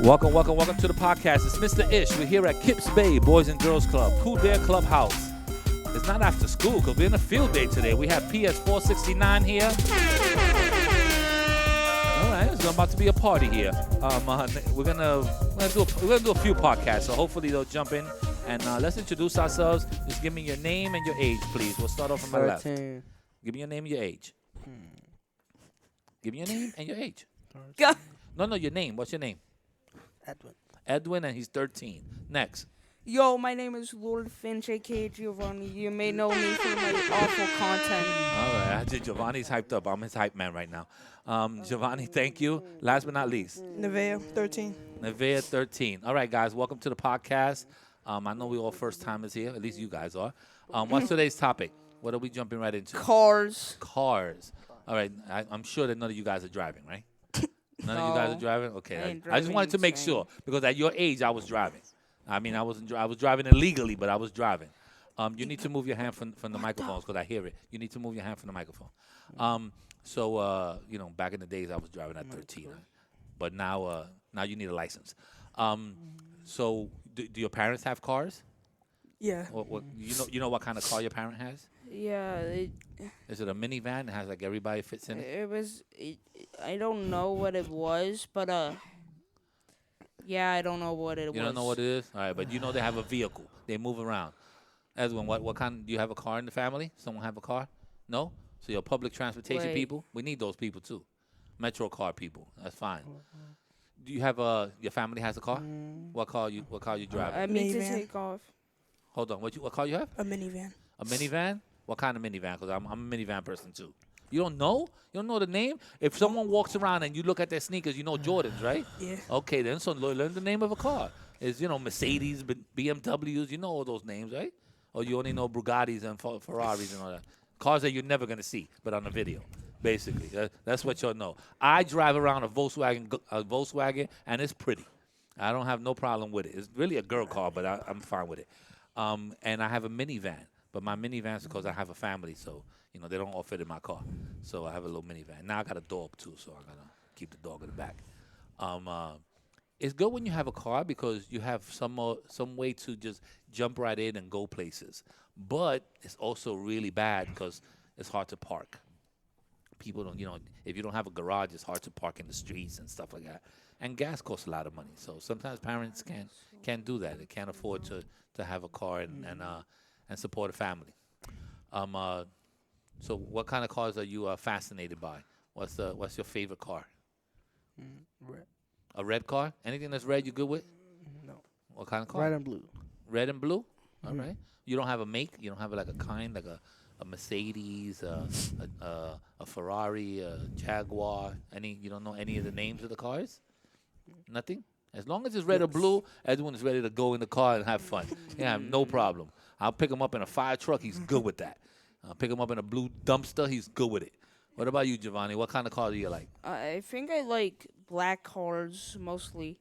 Welcome to the podcast. It's Mr. Ish. We're here at Kips Bay Boys and Girls Club, Cool Bear Clubhouse. It's not after school because we're in a field day today. We have PS 469 here. All right, it's about to be a party here. We're gonna do a few podcasts, so hopefully they'll jump in and let's introduce ourselves. Just give me your name and your age, please. We'll start off from my left. Give me your name and your age. Give me your name and your age. Go. No, your name. What's your name? Edwin, and he's 13. Next. Yo, my name is Lord Finch, a.k.a. Giovanni. You may know me for my awful content. All right, Giovanni's hyped up. I'm his hype man right now. Giovanni, thank you. Last but not least. Nevaeh, 13. Nevaeh, 13. All right, guys, welcome to the podcast. I know we all first timers here. At least you guys are. What's today's topic? What are we jumping right into? Cars. All right, I'm sure that none of you guys are driving, right? None of you guys are driving? Okay. I just wanted to make sure because at your age, I was driving. I mean, I was driving illegally, but I was driving. You need to move your hand from the microphones because I hear it. You need to move your hand from the microphone. Back in the days, I was driving at 13. But now you need a license. So do your parents have cars? Yeah. You know what kind of car your parent has? Yeah. Is it a minivan that has like everybody fits in it? I don't know what it was, but yeah, I don't know what it was. You don't know what it is? All right, but you know they have a vehicle. They move around. Edwin, what kind? Do you have a car in the family? Someone have a car? No? So your public transportation people? We need those people too. Metro car people. That's fine. Do you have your family has a car? What car you driving? I need to take off. Hold on. What car you have? A minivan. A minivan? What kind of minivan? Because I'm a minivan person too. You don't know? You don't know the name? If someone walks around and you look at their sneakers, you know Jordans, right? Yeah. Okay, then so learn the name of a car. It's, Mercedes, BMWs, you know all those names, right? Or you only know Bugattis and Ferraris and all that. Cars that you're never going to see, but on the video, basically. That's what you'll know. I drive around a Volkswagen, and it's pretty. I don't have no problem with it. It's really a girl car, but I'm fine with it. And I have a minivan. But my minivan is because I have a family, so they don't all fit in my car. So I have a little minivan. Now I got a dog too, so I gotta keep the dog in the back. It's good when you have a car because you have some way to just jump right in and go places. But it's also really bad because it's hard to park. People don't, if you don't have a garage, it's hard to park in the streets and stuff like that. And gas costs a lot of money, so sometimes parents can't do that. They can't afford to have a car and support a family. So what kind of cars are you fascinated by? What's your favorite car? Red. A red car? Anything that's red you good with? No. What kind of car? Red and blue. Red and blue? All right. You don't have a make? You don't have like a kind, like a Mercedes, a Ferrari, a Jaguar? You don't know any of the names of the cars? Nothing? As long as it's red or blue, everyone is ready to go in the car and have fun. Yeah, no problem. I'll pick him up in a fire truck. He's good with that. I'll pick him up in a blue dumpster. He's good with it. What about you, Giovanni? What kind of car do you like? I think I like black cars mostly.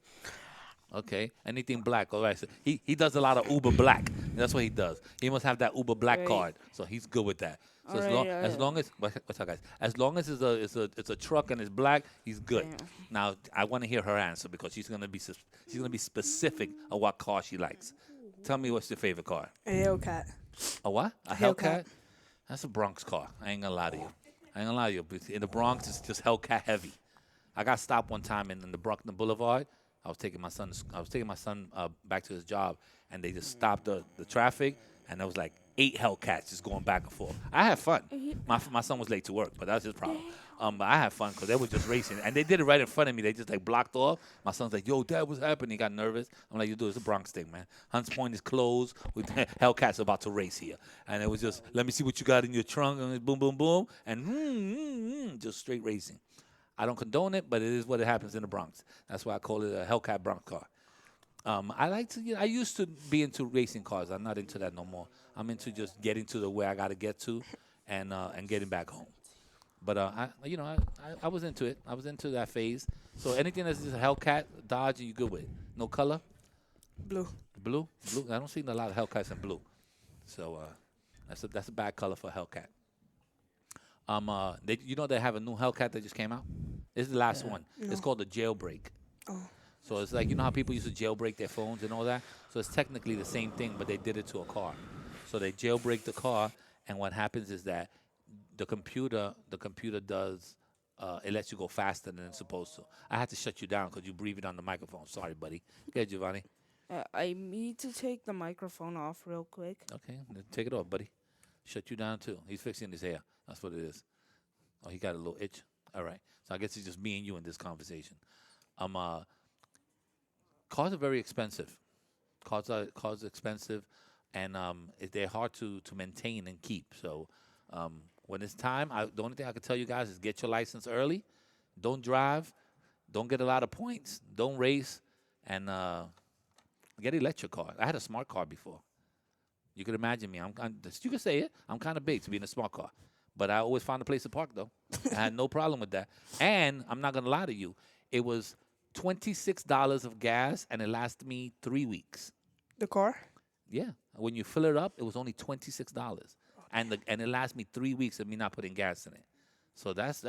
Okay, anything black. All right, so he does a lot of Uber Black. That's what he does. He must have that Uber Black card, so he's good with that. So as long as what's up, guys? As long as it's a truck and it's black, he's good. Yeah. Now I want to hear her answer because she's gonna be specific of what car she likes. Tell me what's your favorite car? A Hellcat. A what? A Hellcat? That's a Bronx car. I ain't gonna lie to you. In the Bronx, it's just Hellcat heavy. I got stopped one time in the Bruckner Boulevard. I was taking my son back to his job, and they just stopped the traffic, and there was like 8 Hellcats just going back and forth. I had fun. My son was late to work, but that's his problem. But I had fun because they were just racing, and they did it right in front of me. They just like blocked off. My son's like, "Yo, Dad, what's happening?" He got nervous. I'm like, "You do it's a Bronx thing, man. Hunts Point is closed. With Hellcats about to race here, and it was just, let me see what you got in your trunk, and boom, boom, boom, and just straight racing. I don't condone it, but it is what it happens in the Bronx. That's why I call it a Hellcat Bronx car. I used to be into racing cars. I'm not into that no more. I'm into just getting to where I got to get to, and getting back home. But I was into it. I was into that phase. So anything that's just a Hellcat, Dodge, you good with? No color? Blue. Blue. I don't see a lot of Hellcats in blue. So that's a bad color for a Hellcat. They have a new Hellcat that just came out. This is the last one. No. It's called the Jailbreak. Oh. So it's like, you know how people used to jailbreak their phones and all that? So it's technically the same thing, but they did it to a car. So they jailbreak the car, and what happens is that the computer does, it lets you go faster than it's supposed to. I had to shut you down because you breathed on the microphone. Sorry, buddy. Go ahead, Giovanni. I need to take the microphone off real quick. Okay, then take it off, buddy. Shut you down too. He's fixing his hair. That's what it is. Oh, he got a little itch. All right. So I guess it's just me and you in this conversation. Cars are very expensive. Cars are expensive, and they're hard to maintain and keep. So when it's time, the only thing I can tell you guys is get your license early. Don't drive. Don't get a lot of points. Don't race, and get an electric car. I had a smart car before. You could imagine me. You could say it. I'm kind of big to be in a smart car. But I always found a place to park, though. I had no problem with that. And I'm not going to lie to you. It was $26 of gas, and it lasted me 3 weeks. The car? Yeah. When you fill it up, it was only $26. And it lasted me 3 weeks of me not putting gas in it. So that's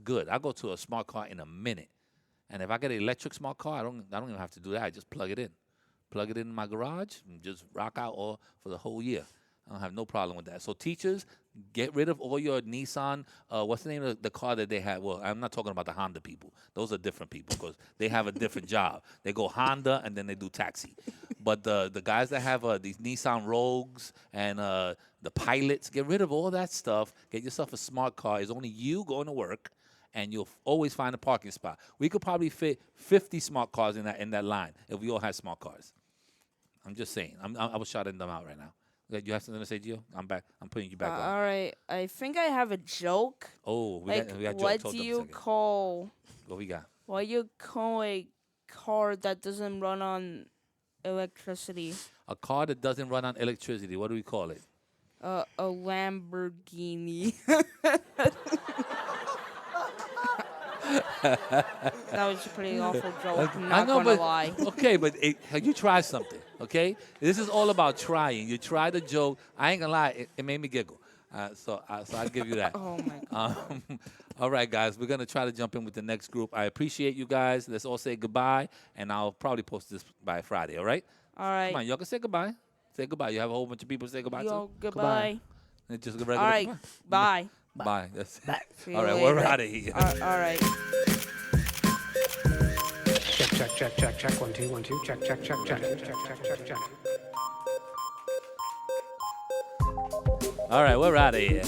good. I go to a smart car in a minute. And if I get an electric smart car, I don't even have to do that. I just plug it in. Plug it in my garage and just rock out all for the whole year. I don't have no problem with that. So teachers, get rid of all your Nissan. What's the name of the car that they have? Well, I'm not talking about the Honda people. Those are different people because they have a different job. They go Honda and then they do taxi. But the guys that have these Nissan Rogues and the Pilots, get rid of all that stuff. Get yourself a smart car. It's only you going to work, and you'll always find a parking spot. We could probably fit 50 smart cars in that line if we all had smart cars. I'm just saying. I was shouting them out right now. You have something to say, Gio? I'm back. I'm putting you back on. All right. I think I have a joke. Oh, we got jokes. What Hold do up a you second. call? What we got? What do you call a car that doesn't run on electricity? A car that doesn't run on electricity. What do we call it? A Lamborghini. That was a pretty awful joke. I'm not gonna lie. Okay, but you try something, okay? This is all about trying. You try the joke. I ain't gonna lie, it made me giggle. So I'll give you that. Oh my God. All right, guys, we're gonna try to jump in with the next group. I appreciate you guys. Let's all say goodbye, and I'll probably post this by Friday. All right? All right. Come on, y'all can say goodbye. Say goodbye. You have a whole bunch of people to say goodbye Yo, to. goodbye. And just a regular All right. goodbye. Bye. Bye. That's it. See you All right, later. we're out of here. All right. Check. 1 2 1 2. Check. Check. All right, we're out of here.